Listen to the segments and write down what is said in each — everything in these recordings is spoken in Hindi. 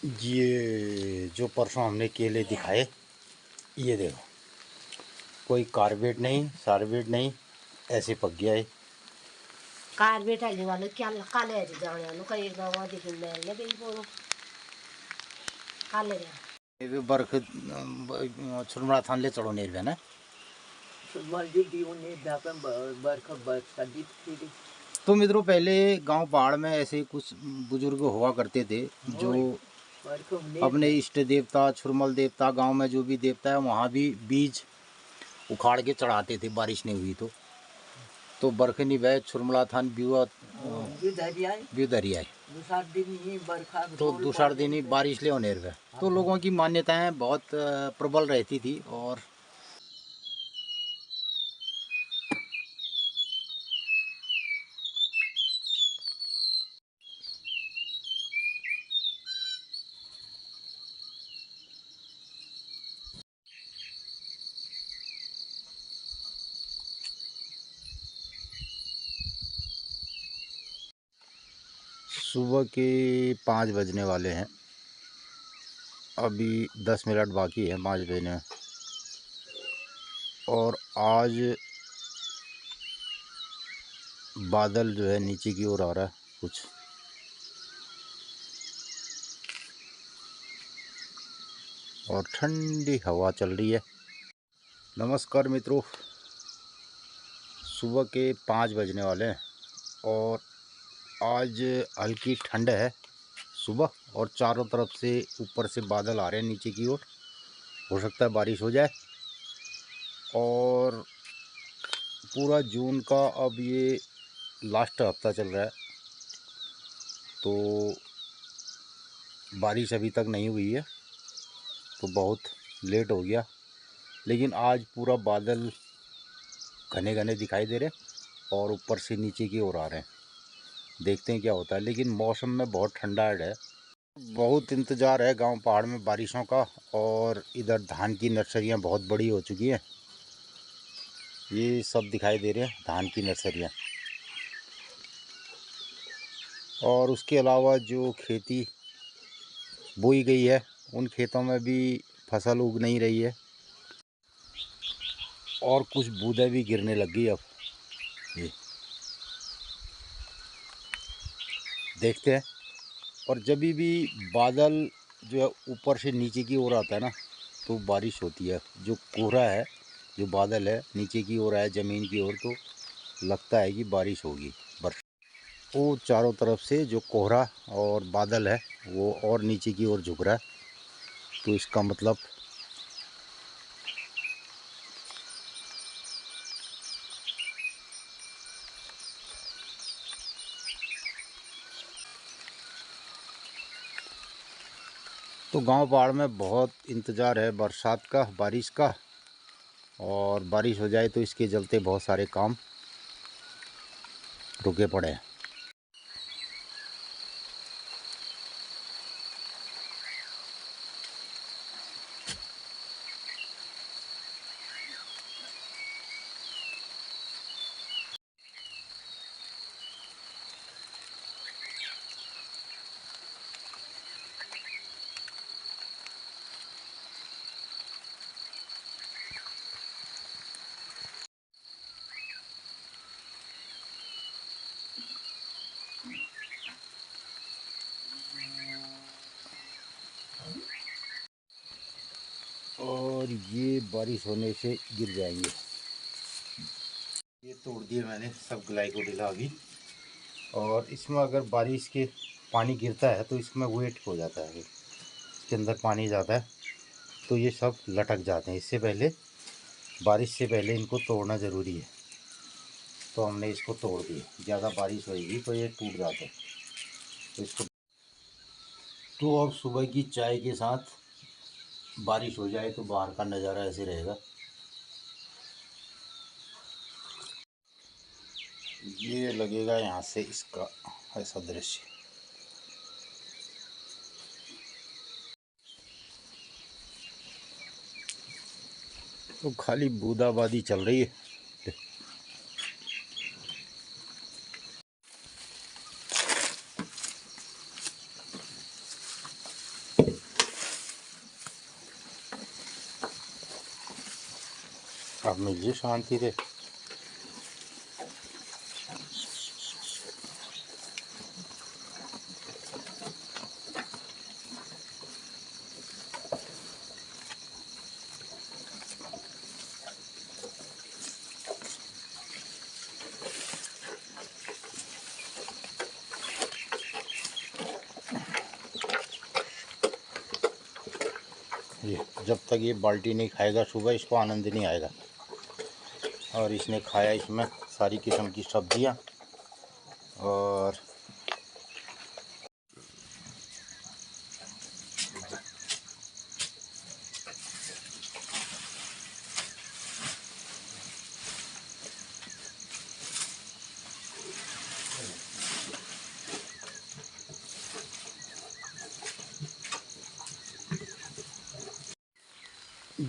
ये जो परसों हमने केले दिखाए, ये देखो, कोई कार्बेट नहीं, सार्बेट नहीं, ऐसे पक गया है। कार्बेट आने वाले क्या काले है जाने वालों का एक दवा दिखने में लगे ही बोलो काले हैं ये भी बर्फ छुरमड़ा थान ले चढ़ो नेर ना तो मित्रों, पहले गांव पहाड़ में ऐसे कुछ बुजुर्ग हुआ करते थे जो अपने इष्ट देवता, छुरमल देवता, गांव में जो भी देवता है वहाँ भी बीज उखाड़ के चढ़ाते थे। बारिश नहीं हुई तो बरखे नहीं बहे, छुरमला थान ब्यू दरिया तो दूसरा दिन ही बारिश ले होने रहे। तो लोगों की मान्यताएं बहुत प्रबल रहती थी। और सुबह के 5 बजने वाले हैं, अभी 10 मिनट बाकी है 5 बजने में। और आज बादल जो है नीचे की ओर आ रहा है कुछ, और ठंडी हवा चल रही है। नमस्कार मित्रों, सुबह के 5 बजने वाले हैं और आज हल्की ठंड है सुबह, और चारों तरफ से ऊपर से बादल आ रहे हैं नीचे की ओर। हो सकता है बारिश हो जाए। और पूरा जून का अब ये लास्ट हफ्ता चल रहा है, तो बारिश अभी तक नहीं हुई है, तो बहुत लेट हो गया। लेकिन आज पूरा बादल घने घने दिखाई दे रहे हैं और ऊपर से नीचे की ओर आ रहे हैं। देखते हैं क्या होता है। लेकिन मौसम में बहुत ठंडा है। बहुत इंतज़ार है गांव पहाड़ में बारिशों का। और इधर धान की नर्सरियां बहुत बड़ी हो चुकी हैं, ये सब दिखाई दे रहे हैं धान की नर्सरियां। और उसके अलावा जो खेती बोई गई है उन खेतों में भी फसल उग नहीं रही है, और कुछ बूंदें भी गिरने लग गई। अब ये देखते हैं। और जब भी बादल जो है ऊपर से नीचे की ओर आता है ना, तो बारिश होती है। जो कोहरा है, जो बादल है नीचे की ओर आया ज़मीन की ओर, तो लगता है कि बारिश होगी। बर्फ वो चारों तरफ से जो कोहरा और बादल है वो और नीचे की ओर झुक रहा है, तो इसका मतलब तो गांव पहाड़ में बहुत इंतज़ार है बरसात का, बारिश का। और बारिश हो जाए तो इसके चलते बहुत सारे काम रुके पड़े हैं। और ये बारिश होने से गिर जाएंगे। ये तोड़ दिए मैंने सब ग्लाइकोडिला अभी। और इसमें अगर बारिश के पानी गिरता है तो इसमें वेट हो जाता है, इसके अंदर पानी ज़्यादा है तो ये सब लटक जाते हैं। इससे पहले, बारिश से पहले इनको तोड़ना ज़रूरी है। तो हमने इसको तोड़ दिए। ज़्यादा बारिश होएगी तो ये टूट जाते हैं, तो इसको। तो अब सुबह की चाय के साथ बारिश हो जाए तो बाहर का नज़ारा ऐसे रहेगा। ये लगेगा यहाँ से इसका ऐसा दृश्य। तो खाली बूंदाबांदी चल रही है। अब मुझे शांति रे। ये जब तक ये बाल्टी नहीं खाएगा सुबह, इसको आनंद नहीं आएगा। और इसने खाया इसमें सारी किस्म की सब्जियां और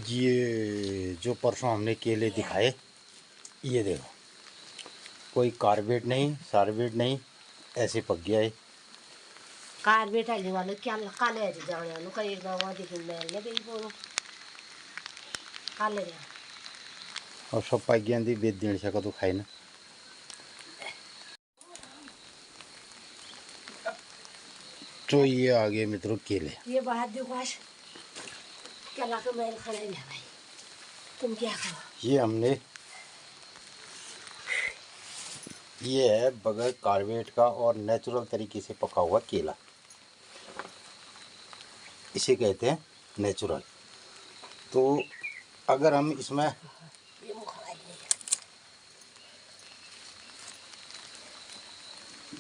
ये जो परसों हमने केले दिखाए, ये देखो, कोई कार्बेट नहीं, सार्बेट नहीं, ऐसे पक गया है। कार्बेट हाल्ने वाला कालेहरू जाण्यानु कहीँ गाउँदेखि मेलने बेई बोलो काले और सब पक गया थी, बेच देने सका तो खाए ना। तो ये आ गए मित्रों केले। ये बात देखो आज केला का मेल खड़ा है भाई, तुम क्या करो। ये हमने, ये है बगैर कार्बेट का और नेचुरल तरीके से पका हुआ केला, इसे कहते हैं नेचुरल। तो अगर हम इसमें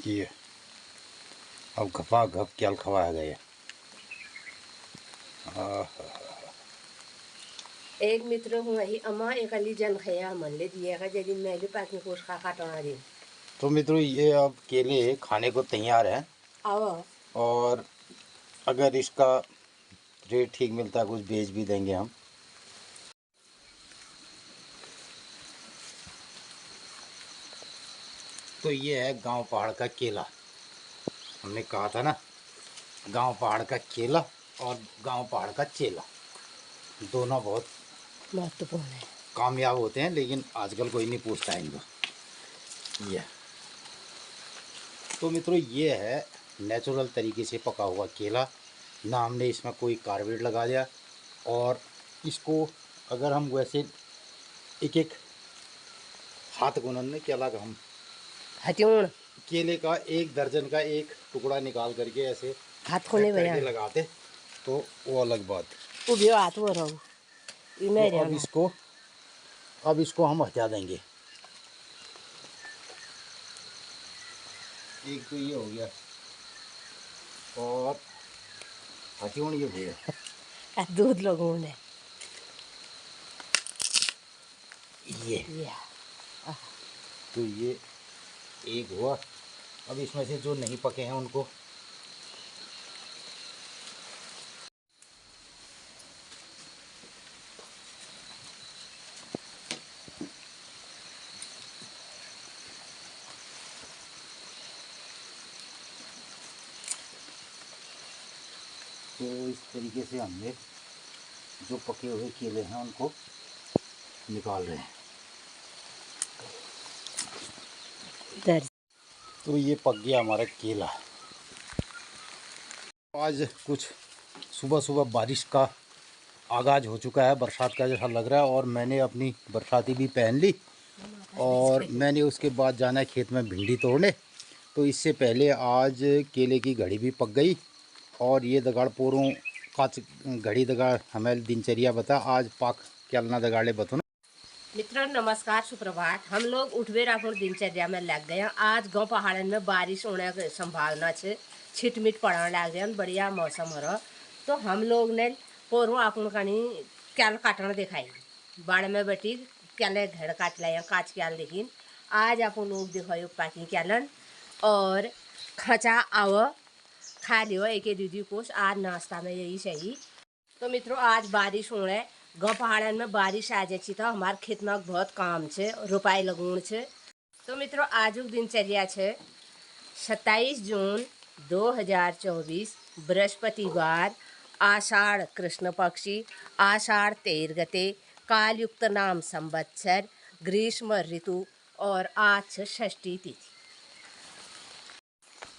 ये अब घपा घप क्या खवाया गया। एक मित्र हूँ वही अम्मा एक अली जन खया मनले दिए का जदी मैंने पाकी कोश का काटना दी। तो मित्रों ये अब केले खाने को तैयार हैं। आओ और अगर इसका रेट ठीक मिलता है कुछ बेच भी देंगे हम। तो ये है गांव पहाड़ का केला। हमने कहा था ना, गांव पहाड़ का केला और गांव पहाड़ का चेला दोनों बहुत महत्वपूर्ण है, कामयाब होते हैं, लेकिन आजकल कोई नहीं पूछता है इनको। ये तो मित्रों ये है नेचुरल तरीके से पका हुआ केला, ना हमने इसमें कोई कार्बेट लगा दिया। और इसको अगर हम वैसे एक एक हाथ गुनन में केला का हम हत्यूण केले का 1 दर्जन का एक टुकड़ा निकाल करके ऐसे हाथ को नहीं करके भैया लगाते तो वो अलग बात। वो भी हाथ वो रहो ये मैं तो अब इसको हम हटा देंगे। एक तो ये हो गया और हटियों ये भैया दूध लोगों ने ये तो ये एक हुआ। अब इसमें से जो नहीं पके हैं उनको तो इस तरीके से हमने जो पके हुए केले हैं उनको निकाल रहे हैं। तो ये पक गया हमारा केला। आज कुछ सुबह सुबह बारिश का आगाज़ हो चुका है, बरसात का जैसा लग रहा है। और मैंने अपनी बरसाती भी पहन ली और मैंने उसके बाद जाना है खेत में भिंडी तोड़ने। तो इससे पहले आज केले की घड़ी भी पक गई और ये दगाड़ पोरों काच घड़ी दगाड़ हमें दिनचर्या बता आज पाक क्या दगाड़े बतो ना। मित्रों नमस्कार सुप्रभात। हम लोग उठबेर अपन दिनचर्या में लग गए। आज गाँव पहाड़न में बारिश होने की संभावना है, छिटमिट पड़ने लग गए, बढ़िया मौसम हो रहा। तो हम लोग ने पोरों अपन कहीं कैल काटना दिखाई, बाड़ में बैठी कैले घेड़ काट लाया काच कैल। लेकिन आज अपन लोग दिखाई पाकी कैलन और खचा आव खा लियो एक दीदी कोस। आज नाश्ता में यही सही। तो मित्रों आज बारिश हो रहा है, गाँव पहाड़न में बारिश आ जाए तो हमारे खेत में बहुत काम है, रोपाई लगून है। तो मित्रों आज दिनचर्या है 27 जून 2024 बृहस्पतिवार, आषाढ़ कृष्ण पक्षी, आषाढ़ 13 गते, काल युक्त नाम संवत्सर, ग्रीष्म ऋतु और आज छ षष्ठी तिथि।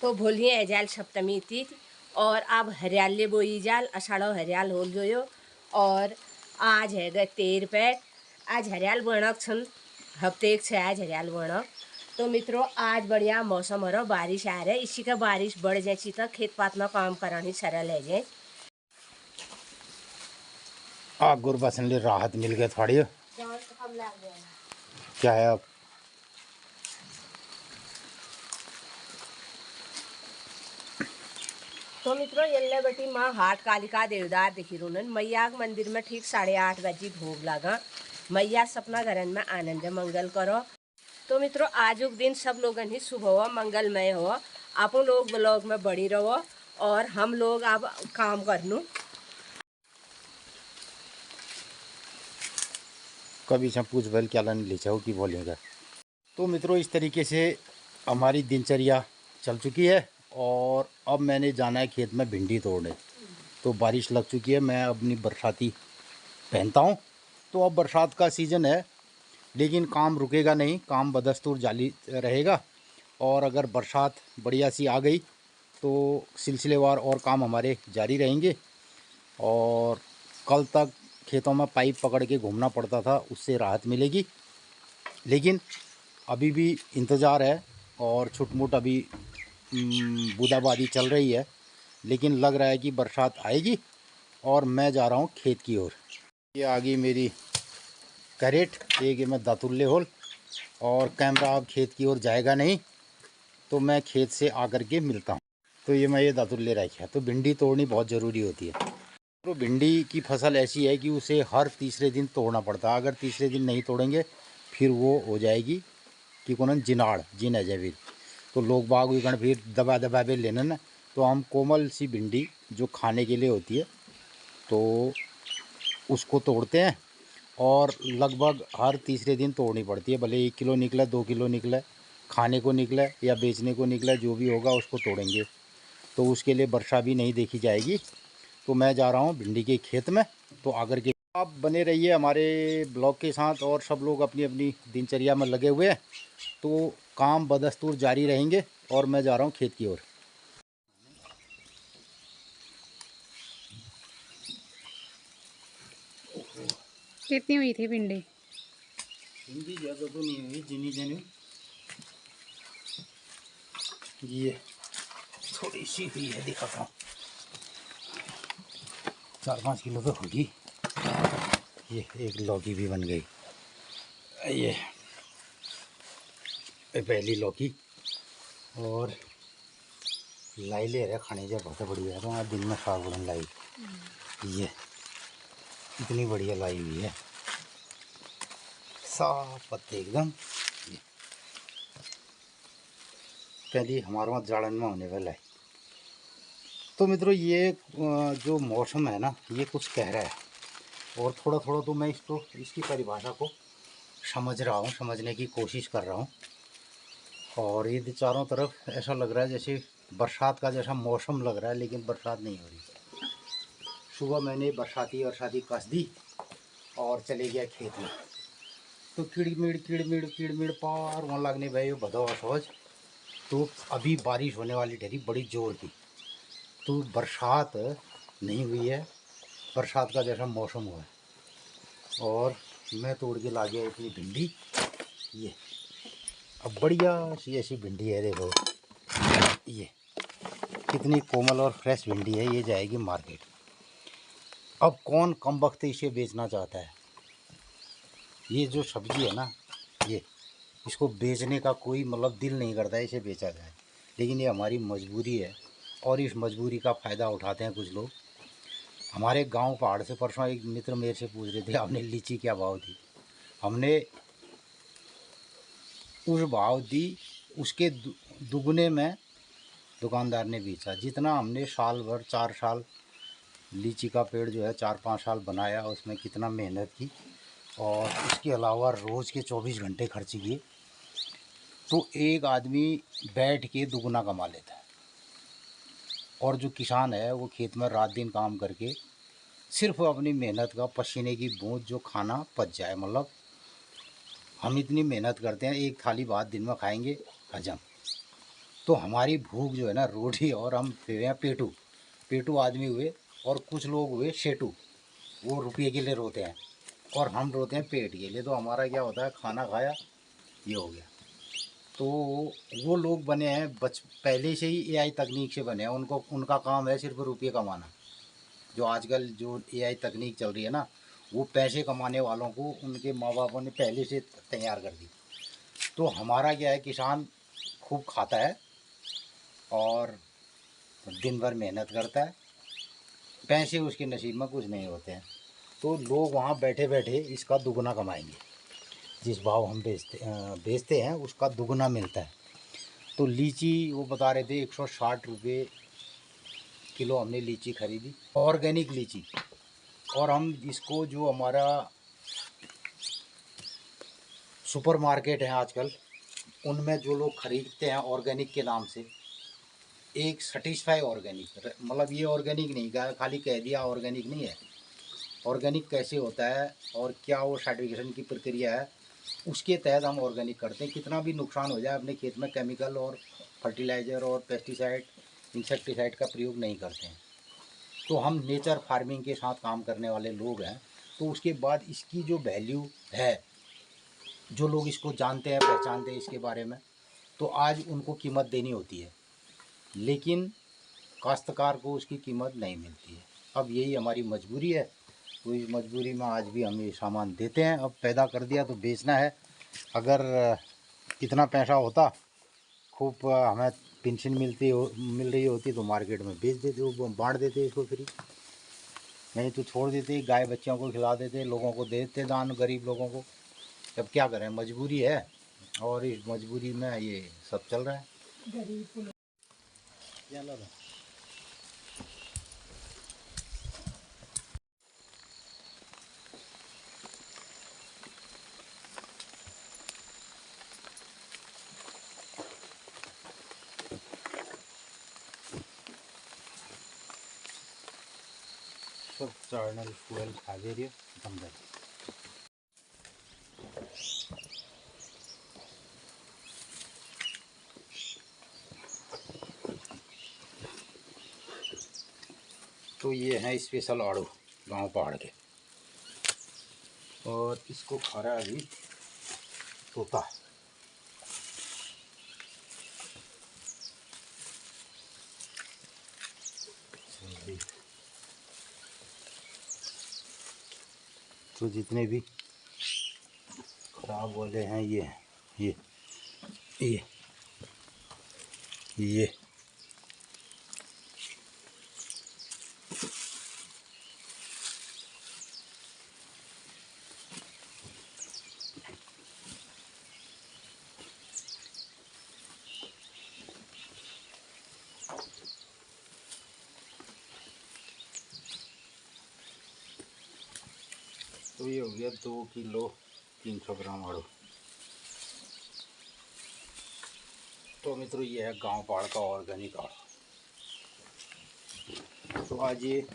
तो भोलिए एजाल सप्तमी तिथि और अब हरियाले बोई जाल अषाढ़ो हरियाल हो गयो और आज है गए 13 पैट। आज हरियाल बनक छन हफ्ते एक छे आज हरियाल बनक। तो मित्रों आज बढ़िया मौसम हो रहा, बारिश आ रहा है। इसी का बारिश बढ़ जाए तो खेत पात में काम करानी सरल है जाए। आग गुरबसन ले राहत मिल गया थोड़ी। क्या है अब तो मित्रों येल्ले बेटी माँ हाट कालिका देवदार दिखी रोनन मैया के मंदिर में ठीक 8:30 बजे भोग लगा। मैया सपना घरन में आनंद मंगल करो। तो मित्रों आज के दिन सब लोगन ही शुभ हो, मंगलमय हो। आप लोग ब्लॉग में बड़ी रहो और हम लोग अब काम करनू। कभी से पूछ भल क्या लन ले जाओ कि बोलेगा। तो मित्रों इस तरीके से हमारी दिनचर्या चल चुकी है और अब मैंने जाना है खेत में भिंडी तोड़ने। तो बारिश लग चुकी है, मैं अपनी बरसाती पहनता हूँ। तो अब बरसात का सीज़न है लेकिन काम रुकेगा नहीं, काम बदस्तूर जारी रहेगा। और अगर बरसात बढ़िया सी आ गई तो सिलसिलेवार और काम हमारे जारी रहेंगे। और कल तक खेतों में पाइप पकड़ के घूमना पड़ता था, उससे राहत मिलेगी। लेकिन अभी भी इंतज़ार है और छुटमुट अभी बूंदाबांदी चल रही है, लेकिन लग रहा है कि बरसात आएगी। और मैं जा रहा हूँ खेत की ओर। ये आ गई मेरी कैरेट, एक मैं दातुल्ले होल। और कैमरा अब खेत की ओर जाएगा नहीं, तो मैं खेत से आकर के मिलता हूँ। तो ये मैं ये दातुल्ले रखा। तो भिंडी तोड़नी बहुत ज़रूरी होती है। तो भिंडी की फसल ऐसी है कि उसे हर तीसरे दिन तोड़ना पड़ता है। अगर तीसरे दिन नहीं तोड़ेंगे फिर वो हो जाएगी कि कौन जिनाड़ जिन है जय। तो लोग बाग उगण फिर दबा दबा पे लेना ना। तो हम कोमल सी भिंडी जो खाने के लिए होती है तो उसको तोड़ते हैं और लगभग हर तीसरे दिन तोड़नी पड़ती है। भले 1 किलो निकले 2 किलो निकले, खाने को निकले या बेचने को निकले, जो भी होगा उसको तोड़ेंगे। तो उसके लिए वर्षा भी नहीं देखी जाएगी। तो मैं जा रहा हूँ भिंडी के खेत में। तो आकर के आप बने रहिए हमारे ब्लॉग के साथ और सब लोग अपनी अपनी दिनचर्या में लगे हुए हैं। तो काम बदस्तूर जारी रहेंगे और मैं जा रहा हूँ खेत की ओर। कितनी हुई थी भिंडी? भिंडी ज़्यादा तो नहीं हुई, जिनी जिनी ये थोड़ी सी हुई है, दिखाता हूँ। 4-5 किलो तो होगी। ये एक लौकी भी बन गई। ये पहली लौकी और लाई ले रहे खाने जब बहुत बढ़िया है। तो आज दिन में साग बन लाई, ये इतनी बढ़िया लाई हुई है, साफ पत्ते एकदम। पहले हमारे वहाँ जाड़न में होने वाला है। तो मित्रों ये जो मौसम है ना, ये कुछ कह रहा है और थोड़ा थोड़ा तो मैं इसको इसकी परिभाषा को समझ रहा हूँ, समझने की कोशिश कर रहा हूँ। और ये चारों तरफ ऐसा लग रहा है जैसे बरसात का जैसा मौसम लग रहा है, लेकिन बरसात नहीं हो रही। सुबह मैंने बरसाती कस दी और चले गया खेत में। तो किड़मिड़ पार वहाँ लगने भाई भदो सोच। तो अभी बारिश होने वाली ठहरी बड़ी जोर की। तो बरसात नहीं हुई है, बरसात का जैसा मौसम हुआ है। और मैं तोड़ के ला गया इतनी भिंडी। ये अब बढ़िया सी ऐसी भिंडी है, देखो ये कितनी कोमल और फ्रेश भिंडी है। ये जाएगी मार्केट। अब कौन कम वक्त इसे बेचना चाहता है। ये जो सब्जी है ना, ये इसको बेचने का कोई मतलब दिल नहीं करता है इसे बेचा जाए, लेकिन ये हमारी मजबूरी है और इस मजबूरी का फ़ायदा उठाते हैं कुछ लोग। हमारे गांव पहाड़ से परसों एक मित्र मेरे से पूछ रहे थे आपने लीची क्या भाव दी। हमने उस भाव दी, उसके दुगने में दुकानदार ने बेचा। जितना हमने साल भर 4 साल लीची का पेड़ जो है 4-5 साल बनाया, उसमें कितना मेहनत की और उसके अलावा रोज़ के 24 घंटे खर्च किए, तो एक आदमी बैठ के दुगना कमा लेता है। और जो किसान है वो खेत में रात दिन काम करके सिर्फ अपनी मेहनत का पसीने की बूंद जो खाना पच जाए, मतलब हम इतनी मेहनत करते हैं, एक थाली भात दिन में खाएंगे हजम, तो हमारी भूख जो है ना, रोटी, और हम फिर हैं पेटू पेटू आदमी हुए, और कुछ लोग हुए शेटू, वो रुपये के लिए रोते हैं, और हम रोते हैं पेट के लिए। तो हमारा क्या होता है, खाना खाया ये हो गया। तो वो लोग बने हैं पहले से ही एआई तकनीक से बने हैं, उनको उनका काम है सिर्फ रुपये कमाना। जो आजकल जो एआई तकनीक चल रही है ना, वो पैसे कमाने वालों को उनके माँ बापों ने पहले से तैयार कर दी। तो हमारा क्या है, किसान खूब खाता है और दिन भर मेहनत करता है, पैसे उसके नसीब में कुछ नहीं होते हैं। तो लोग वहाँ बैठे बैठे इसका दुगना कमाएंगे, जिस भाव हम बेचते हैं उसका दुगना मिलता है। तो लीची वो बता रहे थे 160 रुपये किलो हमने लीची खरीदी, ऑर्गेनिक लीची। और हम इसको, जो हमारा सुपर मार्केट है आजकल, उनमें जो लोग ख़रीदते हैं ऑर्गेनिक के नाम से, एक सेटिस्फाई ऑर्गेनिक, मतलब ये ऑर्गेनिक नहीं कहा, खाली कह दिया ऑर्गेनिक नहीं है। ऑर्गेनिक कैसे होता है और क्या वो सर्टिफिकेशन की प्रक्रिया है, उसके तहत हम ऑर्गेनिक करते हैं। कितना भी नुकसान हो जाए, अपने खेत में केमिकल और फर्टिलाइज़र और पेस्टिसाइड, इंसेक्टिसाइड का प्रयोग नहीं करते हैं। तो हम नेचर फार्मिंग के साथ काम करने वाले लोग हैं। तो उसके बाद इसकी जो वैल्यू है, जो लोग इसको जानते हैं, पहचानते हैं इसके बारे में, तो आज उनको कीमत देनी होती है, लेकिन काश्तकार को उसकी कीमत नहीं मिलती है। अब यही हमारी मजबूरी है, तो इस मजबूरी में आज भी हम ये सामान देते हैं। अब पैदा कर दिया तो बेचना है। अगर इतना पैसा होता, खूब हमें पेंशन मिल रही होती, तो मार्केट में बेच देते, वो बांट देते इसको फ्री, नहीं तो छोड़ देते, गाय बच्चों को खिला देते, लोगों को दे देते दान, गरीब लोगों को। अब क्या करें, मजबूरी है, और इस मजबूरी में ये सब चल रहा है। क्या लगा? सब चार्नल फ्यूल खा दे रही है, अंदर। तो ये हैं स्पेशल आड़ू, गांव पहाड़ के, और इसको खा रहा है अभी तोता। तो जितने भी खराब वाले हैं ये ये ये ये तो ये हो गया 2 किलो 300 ग्राम आड़ू। तो मित्रों, ये है गांव पहाड़ का ऑर्गेनिक आड़ू। तो आज ये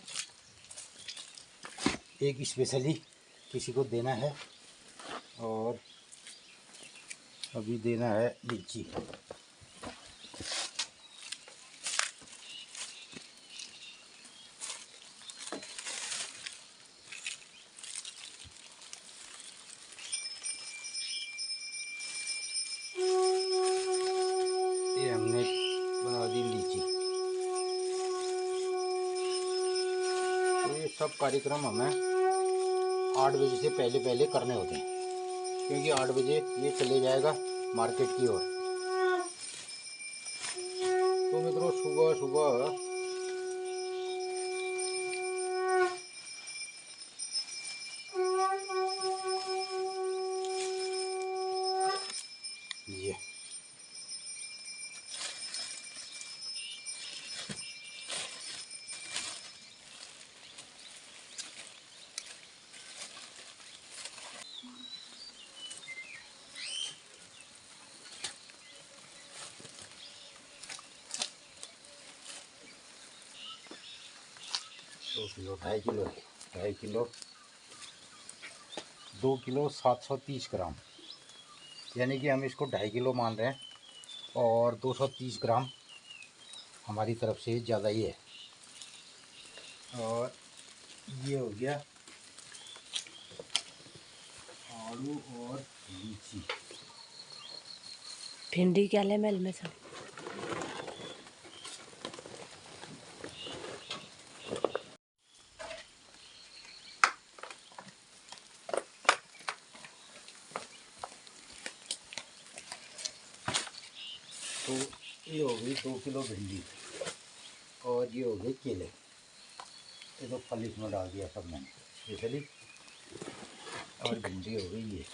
एक स्पेशली किसी को देना है, और अभी देना है लीची। ये हमने बना दी लीची। तो ये सब कार्यक्रम हमें 8 बजे से पहले पहले करने होते हैं, क्योंकि 8 बजे ये चले जाएगा मार्केट की ओर। तो मित्रों, सुबह सुबह ये दो किलो 2.5 किलो है। 2.5 किलो, 2 किलो 730 ग्राम, यानी कि हम इसको 2.5 किलो मान रहे हैं और 230 ग्राम हमारी तरफ से ज़्यादा ही है। और ये हो गया आलू और लीची। भिंडी क्या ले मेल में सब तो ये हो गई 2 किलो भिंडी और ये हो गए केले। ये तो फल इसमें डाल दिया सब मैंने इसलिए। और भिंडी हो गई ये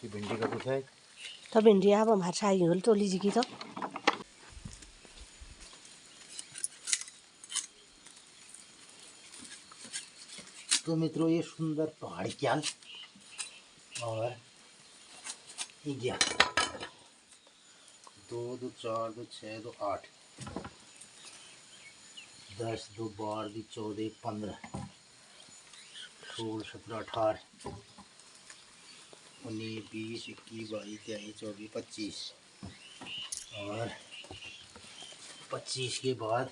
भिंडी का कुछ है तो भिंडी आप हमारे साई होल तो लीजिए तो तो मित्रों ये सुंदर पहाड़ी क्याल और ये गया 2 2 4 2 6 2 8 10 2 12 2 14 15 16 17 18 19 20 21 22 23 24 25 और 25 के बाद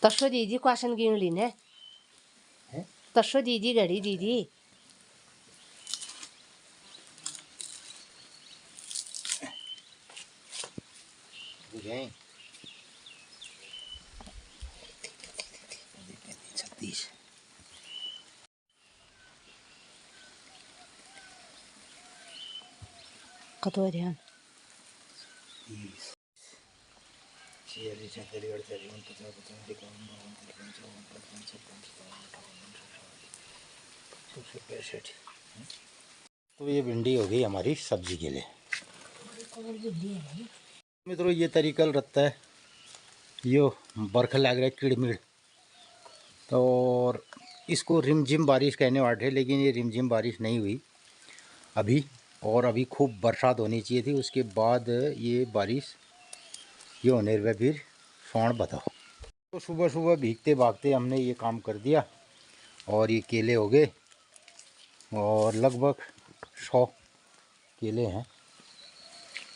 तस्व दीदी क्वेश्चन गिन ली ने तस्व दीदी घड़ी दीदी बुझाएं 36 कतो ध्यान 30 46 47 48 49 50 51 52 53 64 तो ये भिंडी हो गई हमारी सब्जी के लिए। मित्रों ये तरीका रहता है यो बरखा लग रहा है किड़मिड़ तो और इसको रिमझिम बारिश कहने वाले, लेकिन ये रिमझिम बारिश नहीं हुई अभी, और अभी खूब बरसात होनी चाहिए थी। उसके बाद ये बारिश ये होने में फिर सौण बताओ। तो सुबह सुबह भीगते भागते हमने ये काम कर दिया और ये केले हो गए और लगभग 100 केले हैं,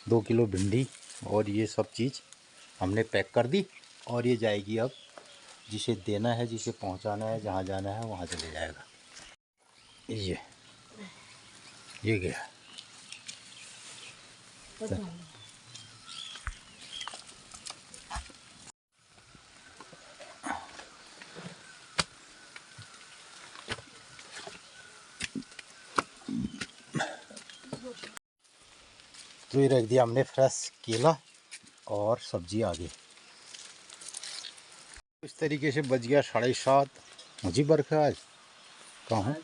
2 किलो भिंडी और ये सब चीज़ हमने पैक कर दी और ये जाएगी अब जिसे देना है, जिसे पहुंचाना है, जहां जाना है वहां चले जाएगा। ये गया तो ये रख दिया हमने फ्रेश केला और सब्जी आगे। इस तरीके से बज गया 7:30। मुझे बरखा आज कहाँ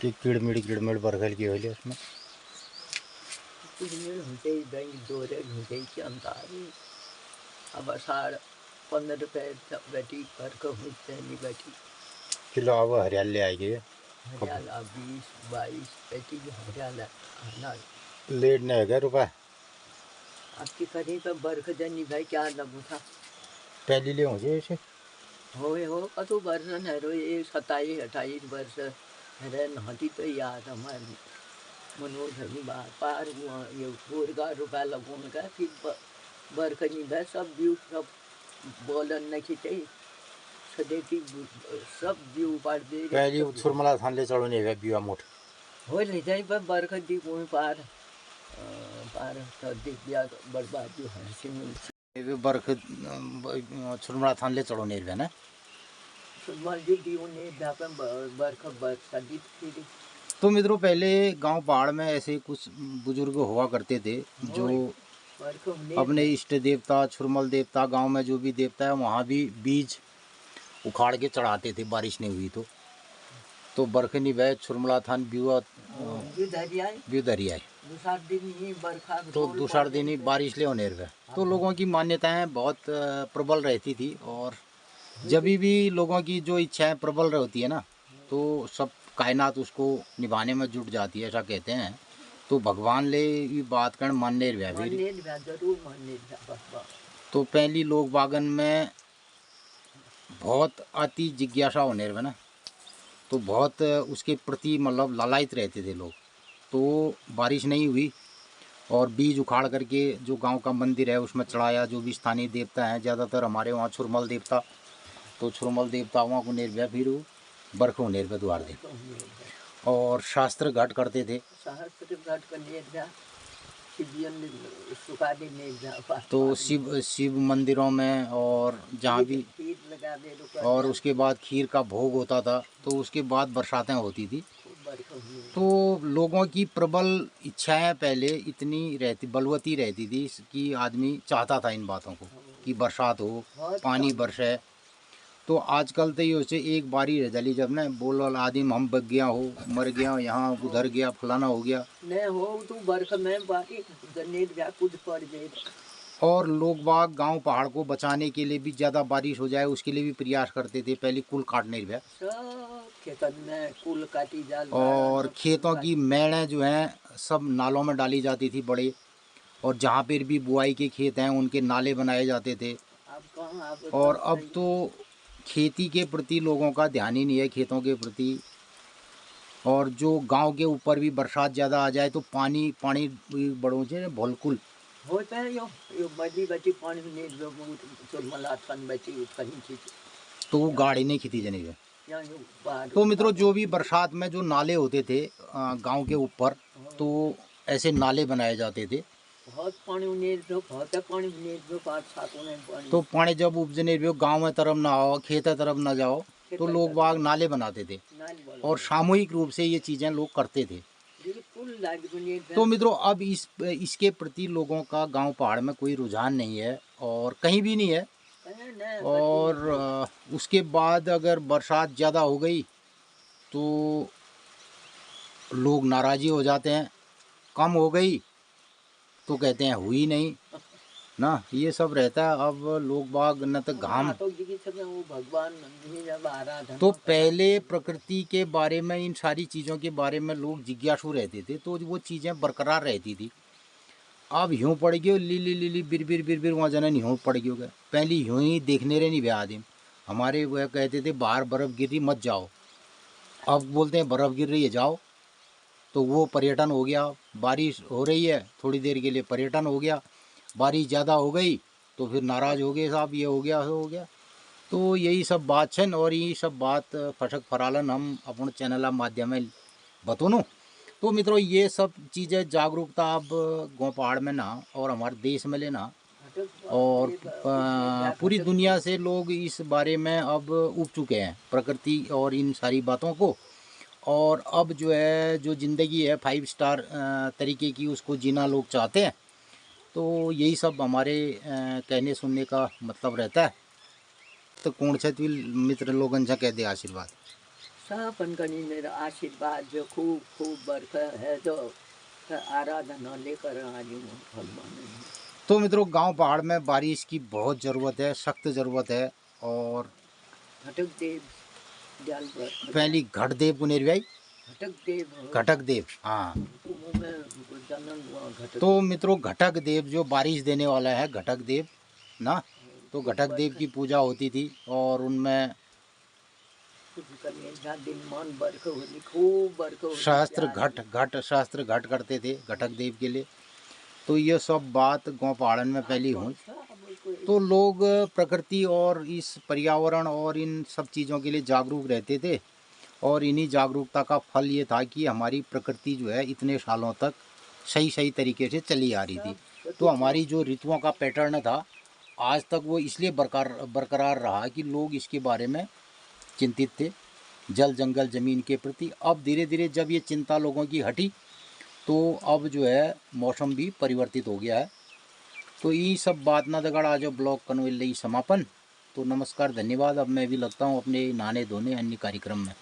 कि किड़मिड़ बरखल की होली उसमें किलो अब हरियाली आएगी 20-22 लेट नहीं है रुपये आपकी करी पे बरख जनी भाई क्या लगू था पहली ले मुझे ऐसे हो कतो वर्ष है रो ये 27-28 वर्ष है नहती तो याद हमारी मनोधर्मी बार पार ये गोरगा रुपया लगून का फिर बरख नहीं भाई सब व्यू सब बोलन नहीं चाहिए सदेती सब व्यू पार दे पहली सुरमला थान ले चढ़ो नहीं है व्यू मोट हो ले जाए पर बरख दी कोई पार पार तो दिव्या बर्बादी है सिंह ये बरख सुरमला थान ले चढ़ो नहीं है ना तो मित्रों पहले गांव पहाड़ में ऐसे कुछ बुजुर्ग हुआ करते थे जो अपने इष्ट देवता छुरमल देवता गांव में जो भी देवता है वहाँ भी बीज उखाड़ के चढ़ाते थे बारिश नहीं हुई तो बरखनी वह छुरमला थान ब्यू दरिया तो दूसरा दिन ही बारिश ले होने रहा। तो लोगों की मान्यताएं बहुत प्रबल रहती थी और जब भी लोगों की जो इच्छाएं प्रबल रहती है ना तो सब कायनात उसको निभाने में जुट जाती है ऐसा कहते हैं। तो भगवान ले ये बात कर मानने रहा तो तो पहली लोग बागन में बहुत अति जिज्ञासा होने में ना, तो बहुत उसके प्रति मतलब लालायित रहते थे लोग। तो बारिश नहीं हुई और बीज उखाड़ करके जो गांव का मंदिर है उसमें चढ़ाया, जो भी स्थानीय देवता हैं, ज़्यादातर हमारे वहाँ छुरमल देवता, तो छुरमल देवताओं को निर्भय फिर बरखों निर्भय द्वार दे और शास्त्र घाट करते थे। तो शिव मंदिरों में और जहाँ भी, और उसके बाद खीर का भोग होता था, तो उसके बाद बरसातें होती थी। तो लोगों की प्रबल इच्छाएं पहले इतनी रहती, बलवती रहती थी कि आदमी चाहता था इन बातों को कि बरसात हो, पानी बरसे। तो आजकल तो ये उसे एक बारी रह जली जब ना बोल आदमी हम बग गया हो, मर गया, यहाँ उधर गया, फलाना हो गया, नहीं हो तो बरख में बाकी गनेर जा कूद पड़ जाए। और लोग बाग गांव पहाड़ को बचाने के लिए भी ज़्यादा बारिश हो जाए उसके लिए भी प्रयास करते थे। पहले कुल काटने रहे, सब खेतन में कुल काटी जाल, और खेतों की मेड़ें जो हैं सब नालों में डाली जाती थी बड़े, और जहाँ पर भी बुआई के खेत हैं उनके नाले बनाए जाते थे। अब कहाँ, और अब तो खेती के प्रति लोगों का ध्यान ही नहीं है, खेतों के प्रति। और जो गांव के ऊपर भी बरसात ज़्यादा आ जाए तो पानी बड़ों से भोलकुल होता है। यो बड़ी बची पानी नहीं जो चुरमला थन बची कहीं चीज तो वो गाड़ी नहीं खींची जानी है। या यो तो मित्रों, जो भी बरसात में जो नाले होते थे गांव के ऊपर, तो ऐसे नाले बनाए जाते थे। बहुत पानी नहीं जो, बहुत पानी नहीं जो, 5-7 पानी। तो पानी जब उपजने भी गाँव में तरफ ना आओ, खेत तरफ ना जाओ, तो लोग बाग नाले बनाते थे और सामूहिक रूप से ये चीज़ें लोग करते थे। तो मित्रों, अब इसके प्रति लोगों का गांव पहाड़ में कोई रुझान नहीं है और कहीं भी नहीं है। और उसके बाद अगर बरसात ज़्यादा हो गई तो लोग नाराज़ी हो जाते हैं, कम हो गई तो कहते हैं हुई नहीं ना, ये सब रहता है। अब लोग बाग न तो घाम, तो पहले प्रकृति के बारे में, इन सारी चीज़ों के बारे में लोग जिज्ञासु रहते थे, तो वो चीज़ें बरकरार रहती थी। अब यूँ पड़ गयो ली बिर वहाँ जना नहीं यूँ पड़ गयो गया। पहले यूँ ही देखने रहे नहीं भे आदमी, हमारे वह कहते थे बाहर बर्फ़ गिर रही मत जाओ, अब बोलते हैं बर्फ़ गिर रही है जाओ। तो वो पर्यटन हो गया। बारिश हो रही है थोड़ी देर के लिए पर्यटन हो गया, बारिश ज़्यादा हो गई तो फिर नाराज़ हो गए साहब, ये हो गया वो हो गया। तो यही सब बात छन और यही सब बात फटक फरालन हम अपन चैनल माध्यम में बतूनू। तो मित्रों, ये सब चीज़ें जागरूकता अब गाँव पहाड़ में ना और हमारे देश में लेना, और पूरी दुनिया से लोग इस बारे में अब उब चुके हैं प्रकृति और इन सारी बातों को। और अब जो है जो ज़िंदगी है 5 स्टार तरीके की उसको जीना लोग चाहते हैं। तो यही सब हमारे कहने सुनने का मतलब रहता है। तो कौन सा मित्र लोगन से कह दे आशीर्वाद सापन कनी मेरा आशीर्वाद जो खूब खूब बरखा है तो आराधना लेकर आ रही हूँ भगवान। तो मित्रों, गांव पहाड़ में बारिश की बहुत ज़रूरत है, सख्त ज़रूरत है। और घटक देव पहली घटदेव को निर्व्याई घटक देव, हाँ। तो मित्रों, घटक देव जो बारिश देने वाला है, घटक देव ना, तो घटक देव की पूजा होती थी और उनमें शास्त्र घट करते थे घटक देव के लिए। तो ये सब बात गाँव पहाड़न में पहली हुई। तो लोग प्रकृति और इस पर्यावरण और इन सब चीज़ों के लिए जागरूक रहते थे, और इन्हीं जागरूकता का फल ये था कि हमारी प्रकृति जो है इतने सालों तक सही तरीके से चली आ रही थी। तो हमारी जो ऋतुओं का पैटर्न था आज तक वो इसलिए बरकरार रहा कि लोग इसके बारे में चिंतित थे, जल जंगल ज़मीन के प्रति। अब धीरे धीरे जब ये चिंता लोगों की हटी तो अब जो है मौसम भी परिवर्तित हो गया है। तो ये सब बात ना दगड़ आज ब्लॉग कन्वेल समापन। तो नमस्कार, धन्यवाद। अब मैं भी लगता हूँ अपने नहाने धोने अन्य कार्यक्रम में।